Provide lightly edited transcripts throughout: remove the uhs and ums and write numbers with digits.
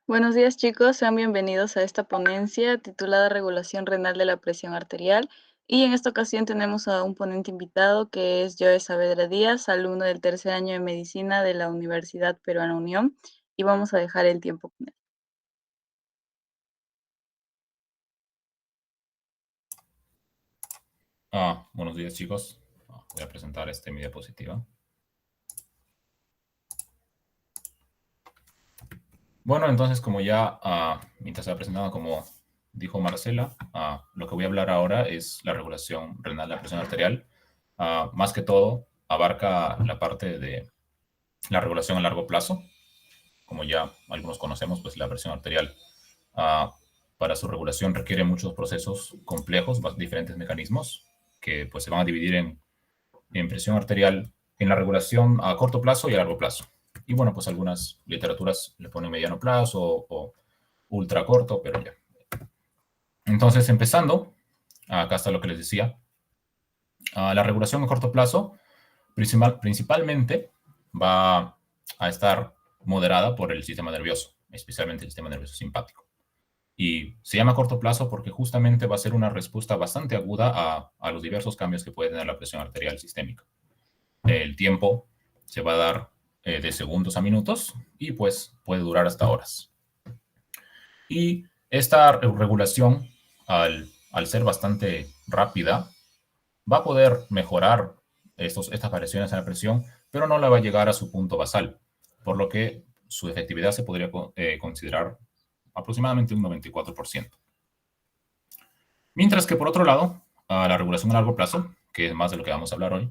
Buenos días chicos, sean bienvenidos a esta ponencia titulada Regulación renal de la presión arterial. Y en esta ocasión tenemos a un ponente invitado que es Joe Saavedra Díaz, alumno del tercer año de medicina de la Universidad Peruana Unión. Y vamos a dejar el tiempo con él. Buenos días, chicos. Voy a presentar mi diapositiva. Bueno, entonces, como ya mientras estaba presentando, como dijo Marcela, lo que voy a hablar ahora es la regulación renal de la presión arterial. Más que todo, abarca la parte de la regulación a largo plazo. Como ya algunos conocemos, pues la presión arterial, para su regulación requiere muchos procesos complejos, diferentes mecanismos que pues se van a dividir en presión arterial, en la regulación a corto plazo y a largo plazo. Y bueno, pues algunas literaturas le ponen mediano plazo o ultra corto, pero ya. Entonces, empezando, acá está lo que les decía. La regulación a corto plazo principalmente va a estar moderada por el sistema nervioso, especialmente el sistema nervioso simpático. Y se llama a corto plazo porque justamente va a ser una respuesta bastante aguda a los diversos cambios que puede tener la presión arterial sistémica. El tiempo se va a dar de segundos a minutos y pues puede durar hasta horas. Y esta regulación, al ser bastante rápida, va a poder mejorar estas variaciones en la presión, pero no la va a llegar a su punto basal, por lo que su efectividad se podría considerar aproximadamente un 94%. Mientras que, por otro lado, la regulación a largo plazo, que es más de lo que vamos a hablar hoy,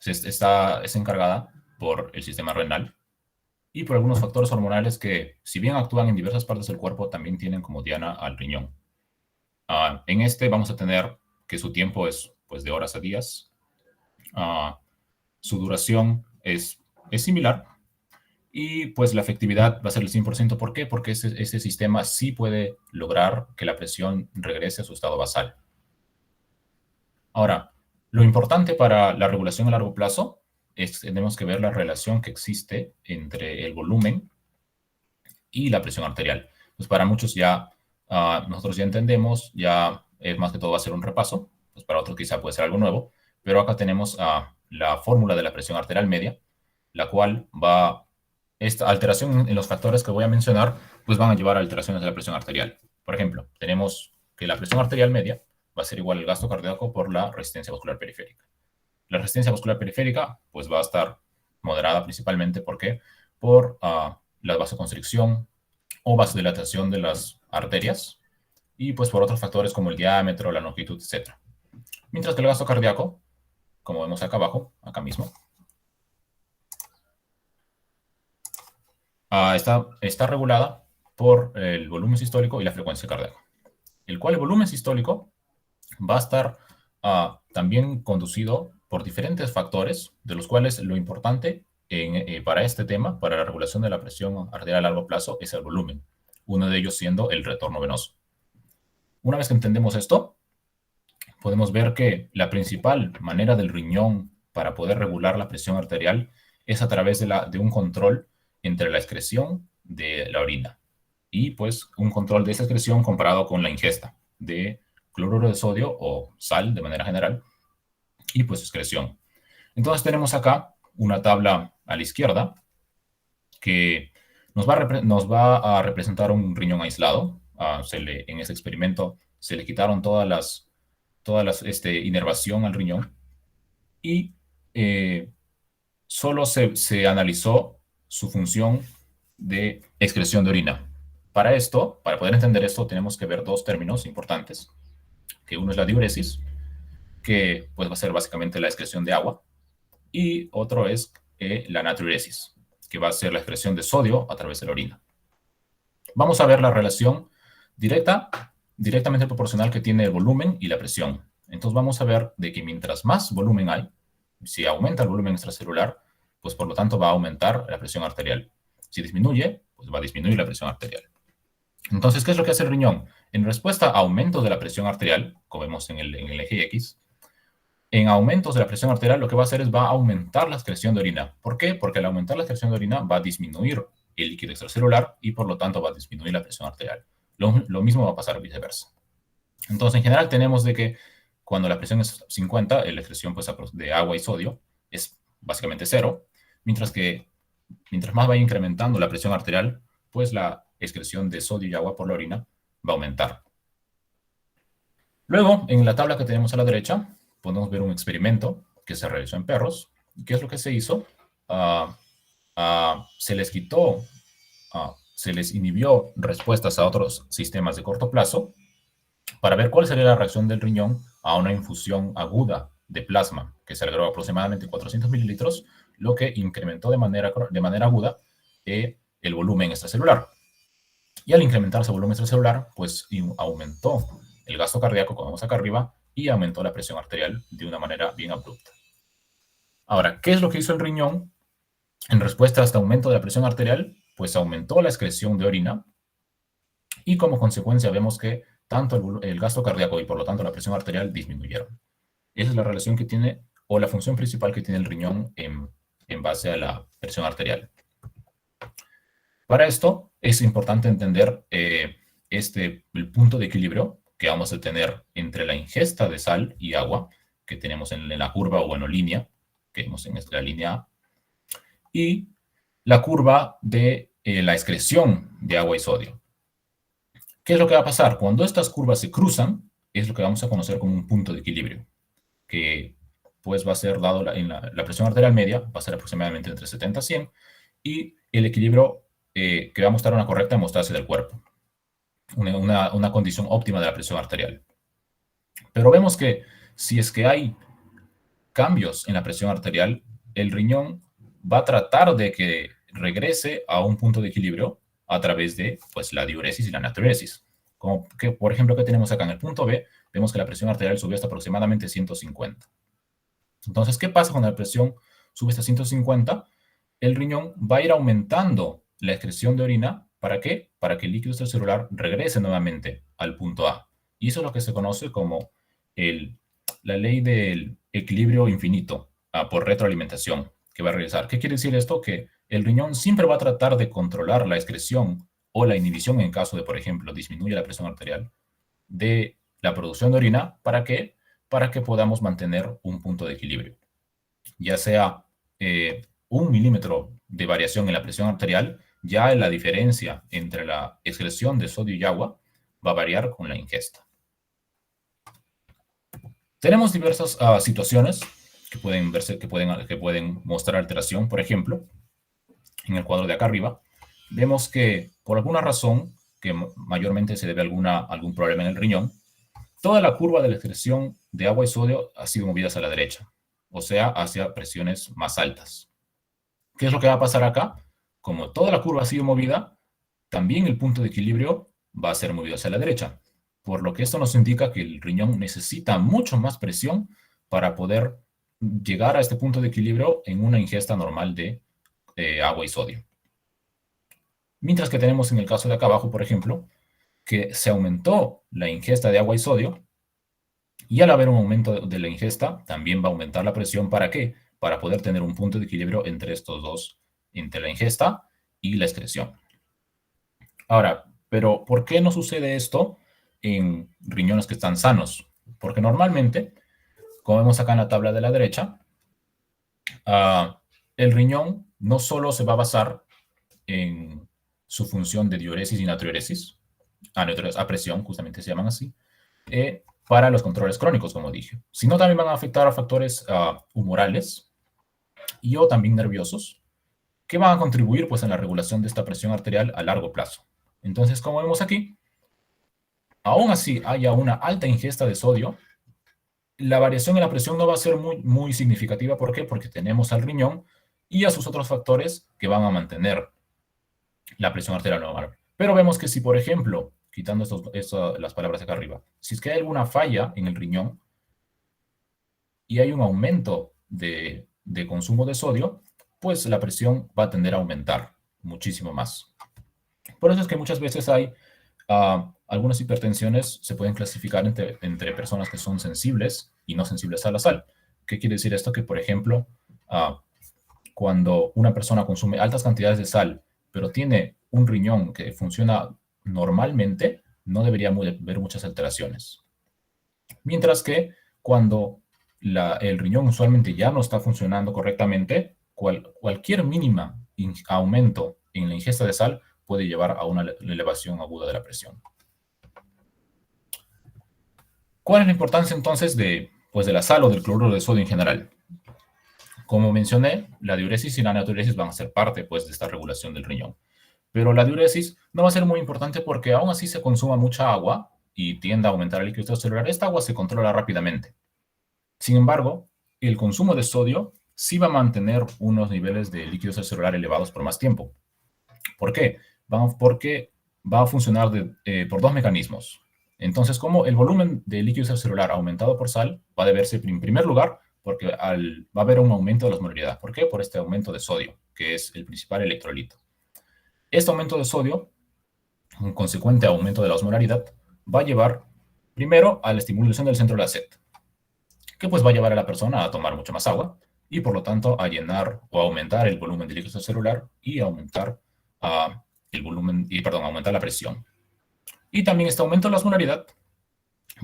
es encargada por el sistema renal y por algunos factores hormonales que, si bien actúan en diversas partes del cuerpo, también tienen como diana al riñón. En vamos a tener que su tiempo es pues, de horas a días. Su duración es similar y pues la efectividad va a ser el 100%. ¿Por qué? Porque ese sistema sí puede lograr que la presión regrese a su estado basal. Ahora, lo importante para la regulación a largo plazo es que tenemos que ver la relación que existe entre el volumen y la presión arterial. Pues para muchos ya, nosotros ya entendemos, ya más que todo va a ser un repaso, pues para otros quizá puede ser algo nuevo, pero acá tenemos la fórmula de la presión arterial media, la cual esta alteración en los factores que voy a mencionar, pues van a llevar a alteraciones de la presión arterial. Por ejemplo, tenemos que la presión arterial media va a ser igual al gasto cardíaco por la resistencia vascular periférica. La resistencia vascular periférica, pues va a estar moderada principalmente, ¿por qué? Por la vasoconstricción o vasodilatación de las arterias y pues por otros factores como el diámetro, la longitud, etc. Mientras que el gasto cardíaco, como vemos acá abajo, acá mismo, está regulada por el volumen sistólico y la frecuencia cardíaca. El cual el volumen sistólico va a estar también conducido por diferentes factores, de los cuales lo importante para este tema, para la regulación de la presión arterial a largo plazo, es el volumen. Uno de ellos siendo el retorno venoso. Una vez que entendemos esto, podemos ver que la principal manera del riñón para poder regular la presión arterial es a través de un control entre la excreción de la orina y pues un control de esa excreción comparado con la ingesta de cloruro de sodio o sal de manera general y pues excreción. Entonces tenemos acá una tabla a la izquierda que nos va a representar un riñón aislado. En ese experimento se le quitaron todas las inervación al riñón y solo se analizó su función de excreción de orina. Para esto, para poder entender esto, tenemos que ver dos términos importantes, que uno es la diuresis, que pues va a ser básicamente la excreción de agua, y otro es la natriuresis, que va a ser la excreción de sodio a través de la orina. Vamos a ver la relación directamente proporcional que tiene el volumen y la presión. Entonces vamos a ver de que mientras más volumen hay, si aumenta el volumen extracelular, pues por lo tanto va a aumentar la presión arterial. Si disminuye, pues va a disminuir la presión arterial. Entonces, ¿qué es lo que hace el riñón? En respuesta a aumentos de la presión arterial, como vemos en el eje X, en aumentos de la presión arterial lo que va a hacer es va a aumentar la excreción de orina. ¿Por qué? Porque al aumentar la excreción de orina va a disminuir el líquido extracelular y por lo tanto va a disminuir la presión arterial. Lo mismo va a pasar viceversa. Entonces, en general tenemos de que cuando la presión es 50, la excreción pues, de agua y sodio es básicamente cero, mientras que mientras más vaya incrementando la presión arterial, pues la excreción de sodio y agua por la orina va a aumentar. Luego, en la tabla que tenemos a la derecha, podemos ver un experimento que se realizó en perros. ¿Qué es lo que se hizo? Se les quitó, se les inhibió respuestas a otros sistemas de corto plazo para ver cuál sería la reacción del riñón a una infusión aguda de plasma que se agregó aproximadamente 400 mililitros, lo que incrementó de manera aguda el volumen extracelular. Y al incrementar ese volumen extracelular, pues aumentó el gasto cardíaco, como vemos acá arriba, y aumentó la presión arterial de una manera bien abrupta. Ahora, ¿qué es lo que hizo el riñón en respuesta a este aumento de la presión arterial? Pues aumentó la excreción de orina y como consecuencia vemos que tanto el gasto cardíaco y por lo tanto la presión arterial disminuyeron. Esa es la relación que tiene, o la función principal que tiene el riñón en base a la presión arterial. Para esto es importante entender el punto de equilibrio que vamos a tener entre la ingesta de sal y agua que tenemos en la curva o bueno, línea, que vemos en la línea A, y la curva de la excreción de agua y sodio. ¿Qué es lo que va a pasar? Cuando estas curvas se cruzan, es lo que vamos a conocer como un punto de equilibrio, que pues va a ser dado en la presión arterial media, va a ser aproximadamente entre 70 y 100, y el equilibrio que va a mostrar una correcta hemostasia del cuerpo, una condición óptima de la presión arterial. Pero vemos que si es que hay cambios en la presión arterial, el riñón va a tratar de que regrese a un punto de equilibrio a través de pues, la diuresis y la natriuresis. Como que, por ejemplo, que tenemos acá en el punto B, vemos que la presión arterial subió hasta aproximadamente 150. Entonces, ¿qué pasa cuando la presión sube hasta 150? El riñón va a ir aumentando la excreción de orina. ¿Para qué? Para que el líquido extracelular regrese nuevamente al punto A. Y eso es lo que se conoce como la ley del equilibrio infinito por retroalimentación que va a realizar. ¿Qué quiere decir esto? Que el riñón siempre va a tratar de controlar la excreción o la inhibición en caso de, por ejemplo, disminuya la presión arterial de la producción de orina. ¿Para qué? Para que podamos mantener un punto de equilibrio. Ya sea 1 milímetro de variación en la presión arterial, ya la diferencia entre la excreción de sodio y agua va a variar con la ingesta. Tenemos diversas situaciones que pueden verse, que pueden mostrar alteración. Por ejemplo, en el cuadro de acá arriba, vemos que por alguna razón, que mayormente se debe a algún problema en el riñón, toda la curva de la excreción de agua y sodio ha sido movida hacia la derecha, o sea, hacia presiones más altas. ¿Qué es lo que va a pasar acá? Como toda la curva ha sido movida, también el punto de equilibrio va a ser movido hacia la derecha, por lo que esto nos indica que el riñón necesita mucho más presión para poder llegar a este punto de equilibrio en una ingesta normal de agua y sodio. Mientras que tenemos en el caso de acá abajo, por ejemplo, que se aumentó la ingesta de agua y sodio, y al haber un aumento de la ingesta, también va a aumentar la presión. ¿Para qué? Para poder tener un punto de equilibrio entre estos dos, entre la ingesta y la excreción. Ahora, pero ¿por qué no sucede esto en riñones que están sanos? Porque normalmente, como vemos acá en la tabla de la derecha, el riñón no solo se va a basar en su función de diuresis y natriuresis, a presión, justamente se llaman así, para los controles crónicos, como dije, sino también van a afectar a factores humorales y o también nerviosos, que van a contribuir pues, en la regulación de esta presión arterial a largo plazo. Entonces, como vemos aquí, aún así haya una alta ingesta de sodio, la variación en la presión no va a ser muy significativa. ¿Por qué? Porque tenemos al riñón y a sus otros factores que van a mantener la presión arterial normal. Pero vemos que si, por ejemplo, quitando las palabras acá arriba, si es que hay alguna falla en el riñón y hay un aumento de consumo de sodio, pues la presión va a tender a aumentar muchísimo más. Por eso es que muchas veces hay algunas hipertensiones se pueden clasificar entre personas que son sensibles y no sensibles a la sal. ¿Qué quiere decir esto? Que, por ejemplo, cuando una persona consume altas cantidades de sal pero tiene un riñón que funciona normalmente, no debería haber muchas alteraciones. Mientras que cuando el riñón usualmente ya no está funcionando correctamente, cualquier mínima aumento en la ingesta de sal puede llevar a una elevación aguda de la presión. ¿Cuál es la importancia entonces de la sal o del cloruro de sodio en general? Como mencioné, la diuresis y la natriuresis van a ser parte pues, de esta regulación del riñón. Pero la diuresis no va a ser muy importante porque aún así se consuma mucha agua y tiende a aumentar el líquido celular. Esta agua se controla rápidamente. Sin embargo, el consumo de sodio sí va a mantener unos niveles de líquido celular elevados por más tiempo. ¿Por qué? Porque va a funcionar por dos mecanismos. Entonces, como el volumen de líquido celular aumentado por sal va a deberse, en primer lugar, porque va a haber un aumento de la osmolaridad. ¿Por qué? Por este aumento de sodio, que es el principal electrolito. Este aumento de sodio, un consecuente aumento de la osmolaridad, va a llevar primero a la estimulación del centro de la sed, que pues va a llevar a la persona a tomar mucho más agua y por lo tanto a llenar o aumentar el volumen de líquido celular y aumentar aumentar la presión. Y también este aumento de la osmolaridad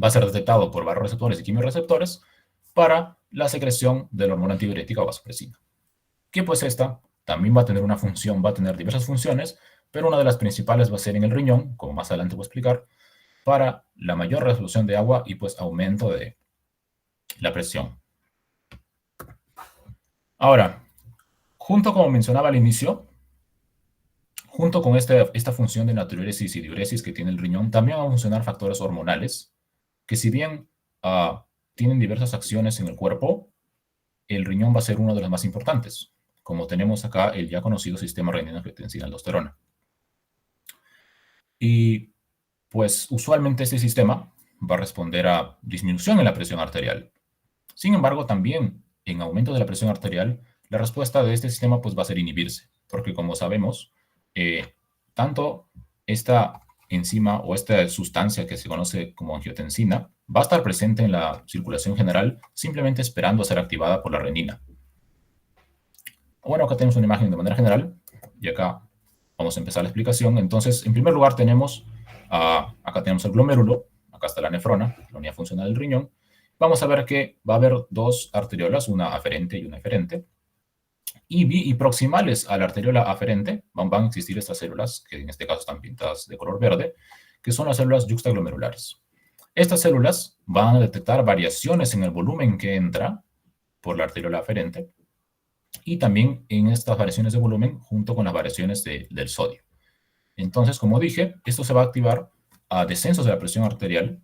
va a ser detectado por barroreceptores y quimiorreceptores para la secreción de la hormona antidiurética o vasopresina. Que pues esta también va a tener una función, va a tener diversas funciones, pero una de las principales va a ser en el riñón, como más adelante voy a explicar, para la mayor resolución de agua y pues aumento de la presión. Ahora, como mencionaba al inicio, junto con esta función de natriuresis y diuresis que tiene el riñón, también van a funcionar factores hormonales que si bien tienen diversas acciones en el cuerpo, el riñón va a ser uno de los más importantes, como tenemos acá el ya conocido sistema renina-angiotensina-aldosterona. Y pues usualmente este sistema va a responder a disminución en la presión arterial. Sin embargo, también en aumento de la presión arterial, la respuesta de este sistema pues va a ser inhibirse, porque como sabemos, tanto esta enzima o esta sustancia que se conoce como angiotensina va a estar presente en la circulación general simplemente esperando a ser activada por la renina. Bueno, acá tenemos una imagen de manera general y acá vamos a empezar la explicación. Entonces, en primer lugar acá tenemos el glomérulo, acá está la nefrona, la unidad funcional del riñón. Vamos a ver que va a haber dos arteriolas, una aferente y una eferente. Y proximales a la arteriola aferente van a existir estas células, que en este caso están pintadas de color verde, que son las células yuxtaglomerulares. Estas células van a detectar variaciones en el volumen que entra por la arteriola aferente y también en estas variaciones de volumen junto con las variaciones del sodio. Entonces, como dije, esto se va a activar a descensos de la presión arterial,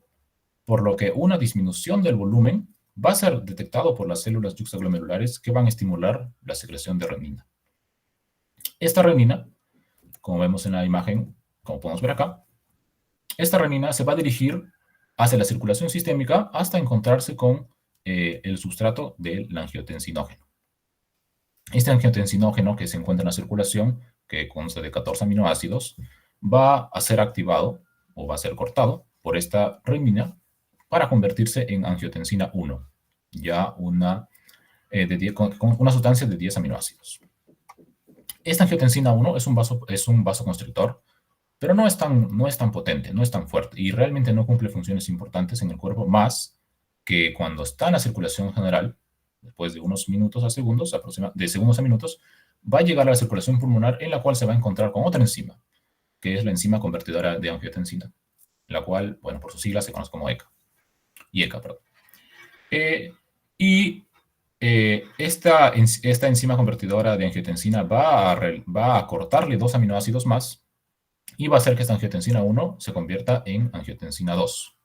por lo que una disminución del volumen va a ser detectado por las células yuxtaglomerulares que van a estimular la secreción de renina. Esta renina, como vemos en la imagen, como podemos ver acá, esta renina se va a dirigir hacia la circulación sistémica hasta encontrarse con el sustrato del angiotensinógeno. Este angiotensinógeno que se encuentra en la circulación, que consta de 14 aminoácidos, va a ser activado o va a ser cortado por esta renina para convertirse en angiotensina 1, ya con una sustancia de 10 aminoácidos. Esta angiotensina 1 es un vasoconstrictor, pero no es tan potente, no es tan fuerte y realmente no cumple funciones importantes en el cuerpo más que cuando está en la circulación general, después de unos minutos a segundos, de segundos a minutos, va a llegar a la circulación pulmonar en la cual se va a encontrar con otra enzima, que es la enzima convertidora de angiotensina, la cual, bueno, por sus siglas se conoce como ECA. Perdón. Esta enzima convertidora de angiotensina va a cortarle 2 aminoácidos más y va a hacer que esta angiotensina 1 se convierta en angiotensina 2.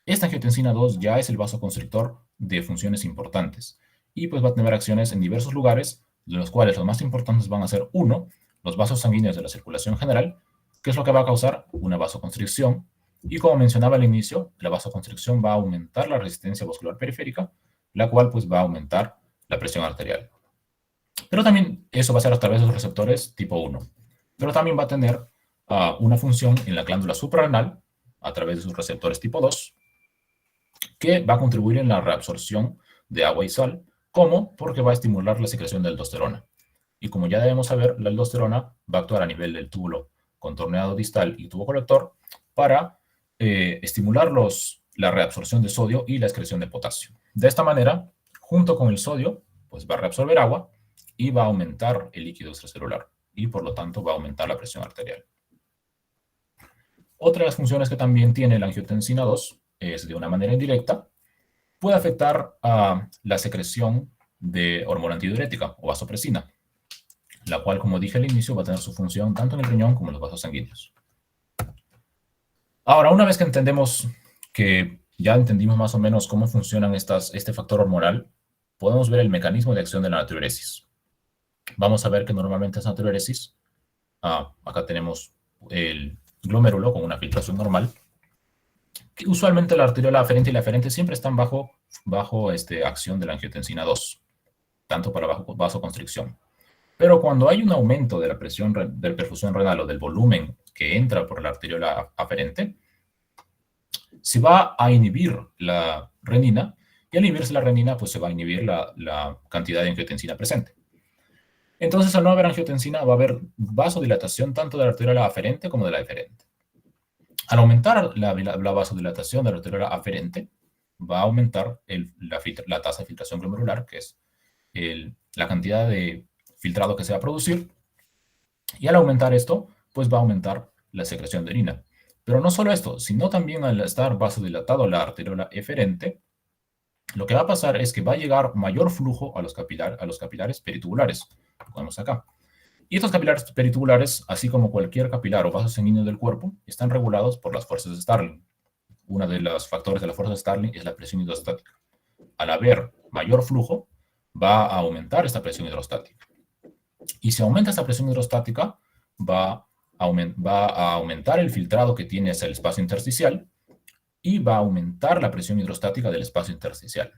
Esta angiotensina 2 ya es el vasoconstrictor de funciones importantes y pues va a tener acciones en diversos lugares, de los cuales los más importantes van a ser, uno, los vasos sanguíneos de la circulación general, que es lo que va a causar una vasoconstricción. Y como mencionaba al inicio, la vasoconstricción va a aumentar la resistencia vascular periférica, la cual pues va a aumentar la presión arterial. Pero también eso va a ser a través de los receptores tipo 1. Pero también va a tener una función en la glándula suprarrenal a través de sus receptores tipo 2, que va a contribuir en la reabsorción de agua y sal, como porque va a estimular la secreción de aldosterona. Y como ya debemos saber, la aldosterona va a actuar a nivel del túbulo contorneado distal y tubo colector para estimular la reabsorción de sodio y la excreción de potasio. De esta manera, junto con el sodio, pues va a reabsorber agua y va a aumentar el líquido extracelular y por lo tanto va a aumentar la presión arterial. Otra de las funciones que también tiene la angiotensina 2 es, de una manera indirecta, puede afectar a la secreción de hormona antidiurética o vasopresina, la cual, como dije al inicio, va a tener su función tanto en el riñón como en los vasos sanguíneos. Ahora, una vez que entendemos que ya entendimos más o menos cómo funcionan este factor hormonal, podemos ver el mecanismo de acción de la natriuresis. Vamos a ver que normalmente esa natriuresis, acá tenemos el glomérulo con una filtración normal, que usualmente la arteriola aferente y la aferente siempre están bajo acción de la angiotensina 2, tanto para vasoconstricción. Pero cuando hay un aumento de la presión de perfusión renal o del volumen que entra por la arteriola aferente, se va a inhibir la renina, y al inhibirse la renina, pues se va a inhibir la cantidad de angiotensina presente. Entonces, al no haber angiotensina, va a haber vasodilatación tanto de la arteriola aferente como de la eferente. Al aumentar la vasodilatación de la arteriola aferente, va a aumentar la tasa de filtración glomerular, que es la cantidad de filtrado que se va a producir, y al aumentar esto, pues va a aumentar la secreción de orina. Pero no solo esto, sino también al estar vasodilatado la arteriola eferente, lo que va a pasar es que va a llegar mayor flujo a los capilares peritubulares, como vemos acá. Y estos capilares peritubulares, así como cualquier capilar o vaso sanguíneo del cuerpo, están regulados por las fuerzas de Starling. Uno de los factores de la fuerza de Starling es la presión hidrostática. Al haber mayor flujo, va a aumentar esta presión hidrostática. Y si aumenta esta presión hidrostática, va a aumentar el filtrado que tiene hacia el espacio intersticial y va a aumentar la presión hidrostática del espacio intersticial.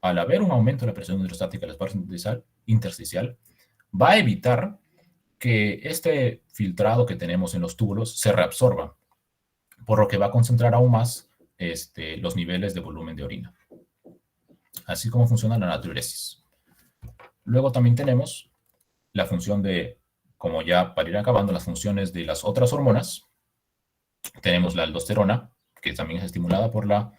Al haber un aumento de la presión hidrostática del espacio intersticial, va a evitar que este filtrado que tenemos en los túbulos se reabsorba, por lo que va a concentrar aún más los niveles de volumen de orina. Así como funciona la natriuresis. Luego también tenemos la función de, como ya para ir acabando, las funciones de las otras hormonas. Tenemos la aldosterona, que también es estimulada por la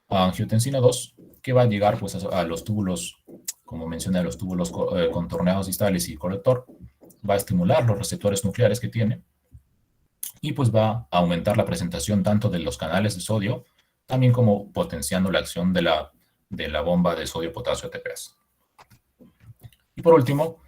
angiotensina 2, que va a llegar pues, a los túbulos, como mencioné, a los túbulos contorneados distales y colector, va a estimular los receptores nucleares que tiene y pues va a aumentar la presentación tanto de los canales de sodio, también como potenciando la acción de la bomba de sodio-potasio ATPase. Y por último,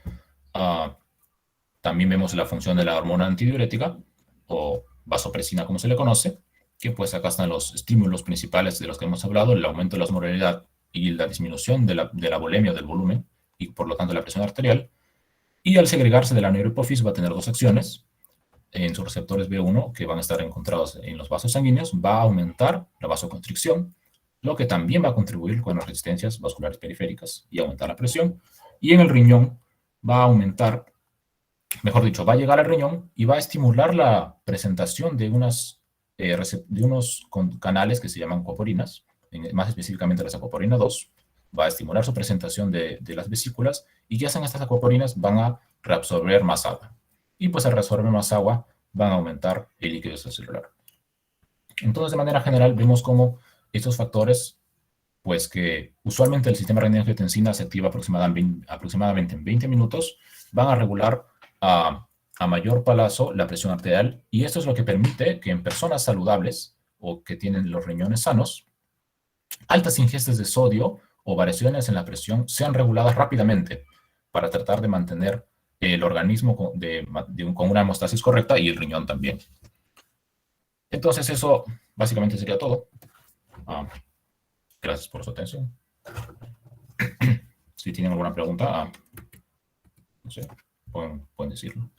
también vemos la función de la hormona antidiurética, o vasopresina como se le conoce, que pues acá están los estímulos principales de los que hemos hablado, el aumento de la osmolaridad y la disminución de la volemia, del volumen, y por lo tanto la presión arterial. Y al segregarse de la neurohipófisis va a tener dos acciones en sus receptores B1, que van a estar encontrados en los vasos sanguíneos, va a aumentar la vasoconstricción, lo que también va a contribuir con las resistencias vasculares periféricas y aumentar la presión. Y en el riñón va a aumentar, mejor dicho, va a llegar al riñón y va a estimular la presentación de unos canales que se llaman aquaporinas, más específicamente las aquaporina 2, va a estimular su presentación de las vesículas, y ya sean estas aquaporinas van a reabsorber más agua. Y pues al reabsorber más agua van a aumentar el líquido extracelular. Entonces, de manera general, vemos cómo estos factores, pues que usualmente el sistema renina-angiotensina se activa aproximadamente en 20 minutos, van a regular a mayor plazo la presión arterial, y esto es lo que permite que en personas saludables o que tienen los riñones sanos, altas ingestas de sodio o variaciones en la presión sean reguladas rápidamente para tratar de mantener el organismo con una hemostasis correcta y el riñón también. Entonces eso básicamente sería todo. Gracias por su atención. Si tienen alguna pregunta, no sé, pueden decirlo.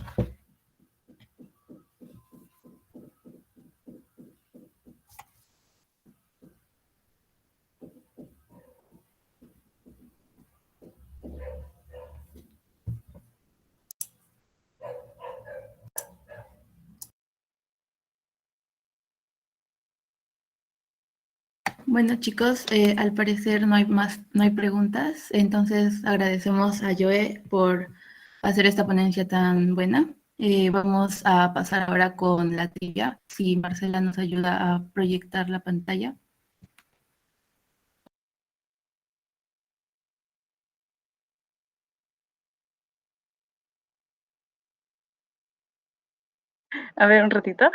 Bueno, chicos, al parecer no hay preguntas, entonces agradecemos a Joe por hacer esta ponencia tan buena. Vamos a pasar ahora con la trivia. Si Marcela nos ayuda a proyectar la pantalla. A ver, un ratito.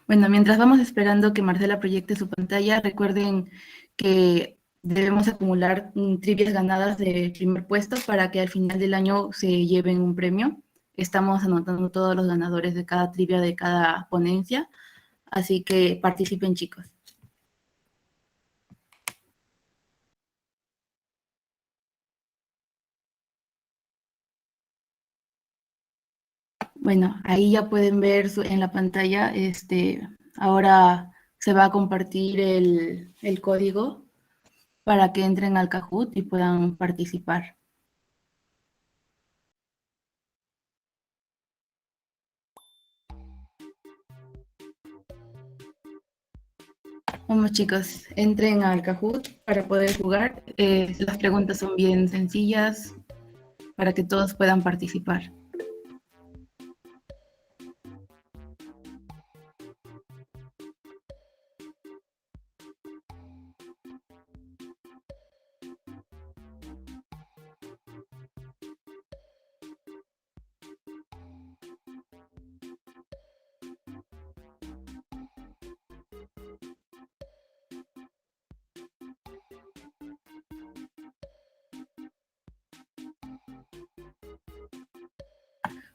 Bueno, mientras vamos esperando que Marcela proyecte su pantalla, recuerden que debemos acumular trivias ganadas de primer puesto para que al final del año se lleven un premio. Estamos anotando todos los ganadores de cada trivia de cada ponencia, así que participen, chicos. Bueno, ahí ya pueden ver en la pantalla, ahora se va a compartir el código para que entren al Kahoot y puedan participar. Vamos chicos, entren al Kahoot para poder jugar. Las preguntas son bien sencillas para que todos puedan participar.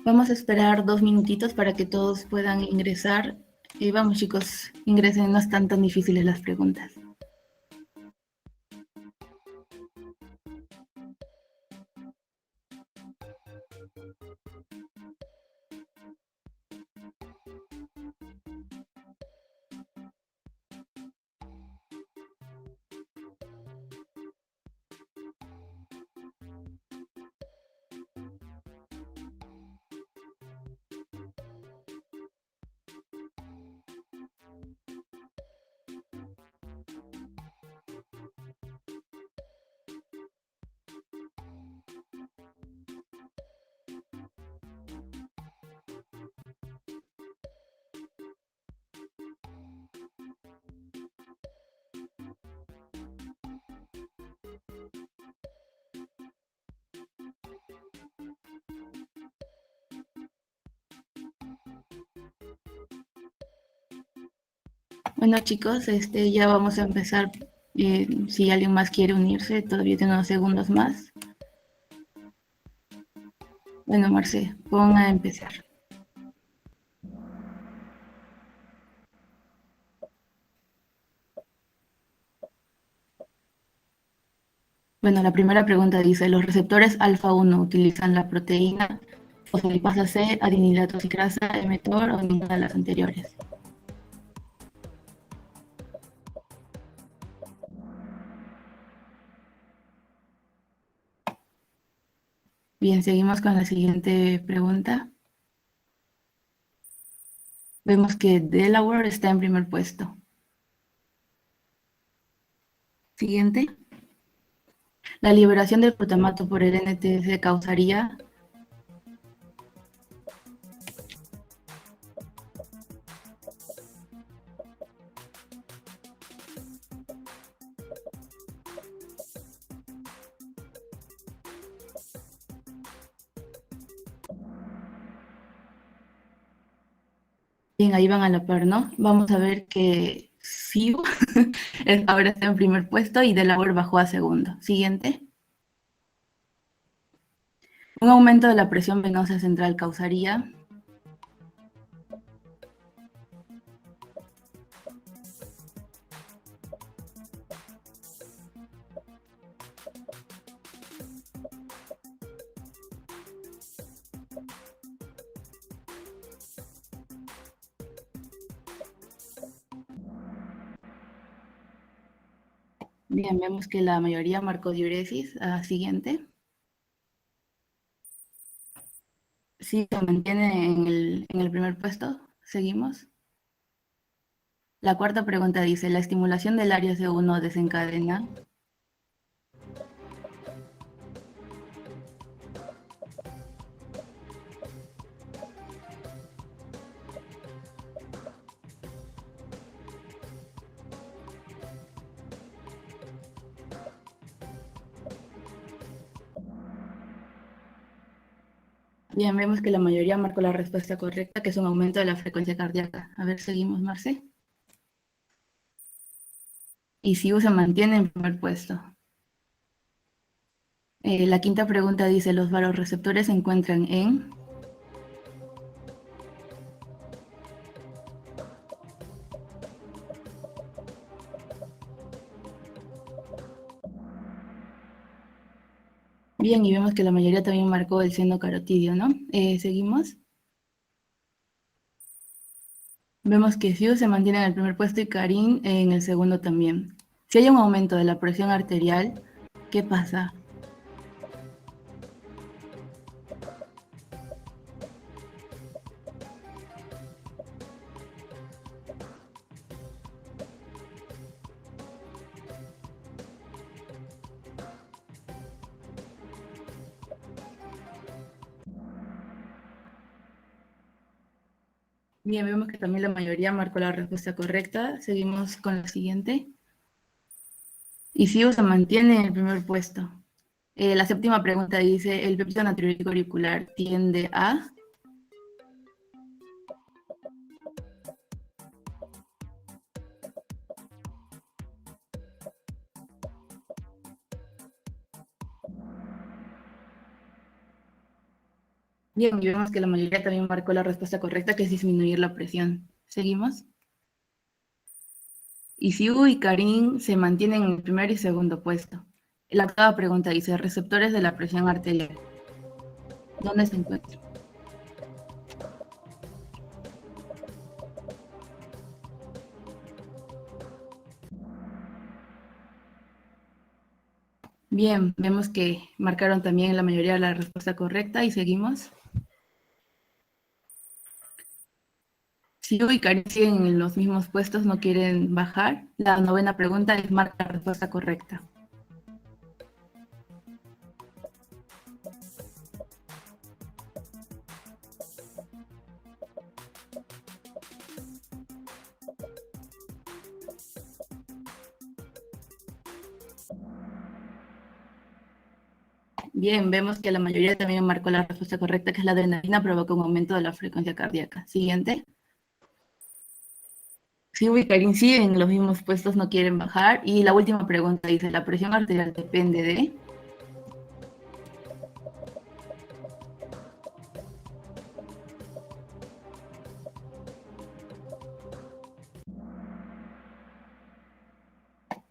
Vamos a esperar 2 minutitos para que todos puedan ingresar. Vamos chicos, ingresen, no están tan difíciles las preguntas. Bueno chicos, ya vamos a empezar. Si alguien más quiere unirse, todavía tengo unos segundos más. Bueno, Marce, pon a empezar. Bueno, la primera pregunta dice, ¿los receptores alfa-1 utilizan la proteína fosfolipasa C, adinilatosicrasa, mTOR o ninguna de las anteriores? Bien, seguimos con la siguiente pregunta. Vemos que Delaware está en primer puesto. Siguiente. La liberación del glutamato por el NTS causaría... Bien, ahí van a la par, ¿no? Vamos a ver que SIBO ahora está en primer puesto y Delaware bajó a segundo. Siguiente. Un aumento de la presión venosa central causaría... Bien, vemos que la mayoría marcó diuresis. Siguiente. Sí, se mantiene en el primer puesto. Seguimos. La cuarta pregunta dice, ¿la estimulación del área C1 desencadena? Bien, vemos que la mayoría marcó la respuesta correcta, que es un aumento de la frecuencia cardíaca. A ver, seguimos, Marce. Y CIU se mantiene en primer puesto. La quinta pregunta dice, los vasoreceptores se encuentran en... Bien, y vemos que la mayoría también marcó el seno carotidio, ¿no? Seguimos. Vemos que Siu se mantiene en el primer puesto y Karin en el segundo también. Si hay un aumento de la presión arterial, ¿qué pasa? Bien, vemos que también la mayoría marcó la respuesta correcta. Seguimos con la siguiente. Y Siu se mantiene en el primer puesto. La séptima pregunta dice, ¿el péptido natriúrico auricular tiende a...? Bien, y vemos que la mayoría también marcó la respuesta correcta, que es disminuir la presión. ¿Seguimos? Y Siu y Karin se mantienen en el primer y segundo puesto. La octava pregunta dice, receptores de la presión arterial. ¿Dónde se encuentran? Bien, vemos que marcaron también la mayoría la respuesta correcta y seguimos. Siu y Karin siguen en los mismos puestos, no quieren bajar. La novena pregunta es marca la respuesta correcta. Bien, vemos que la mayoría también marcó la respuesta correcta, que es la adrenalina provoca un aumento de la frecuencia cardíaca. Siguiente. Siu y Karin siguen en los mismos puestos, no quieren bajar. Y la última pregunta dice, ¿la presión arterial depende de...?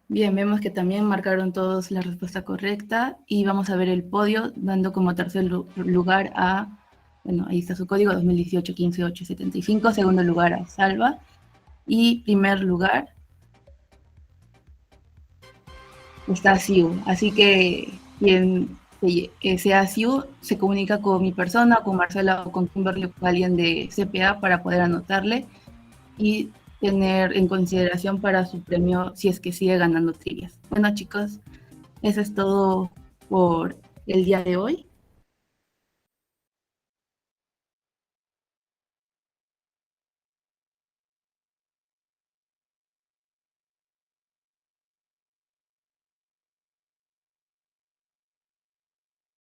Bien, vemos que también marcaron todos la respuesta correcta y vamos a ver el podio, dando como tercer lugar a, bueno, ahí está su código, 2018-15875, segundo lugar a Salva y primer lugar está Siu. Así que quien sea Siu se comunica con mi persona, con Marcela o con Kimberly o con alguien de CPA para poder anotarle y tener en consideración para su premio si es que sigue ganando trivias. Bueno, chicos, eso es todo por el día de hoy.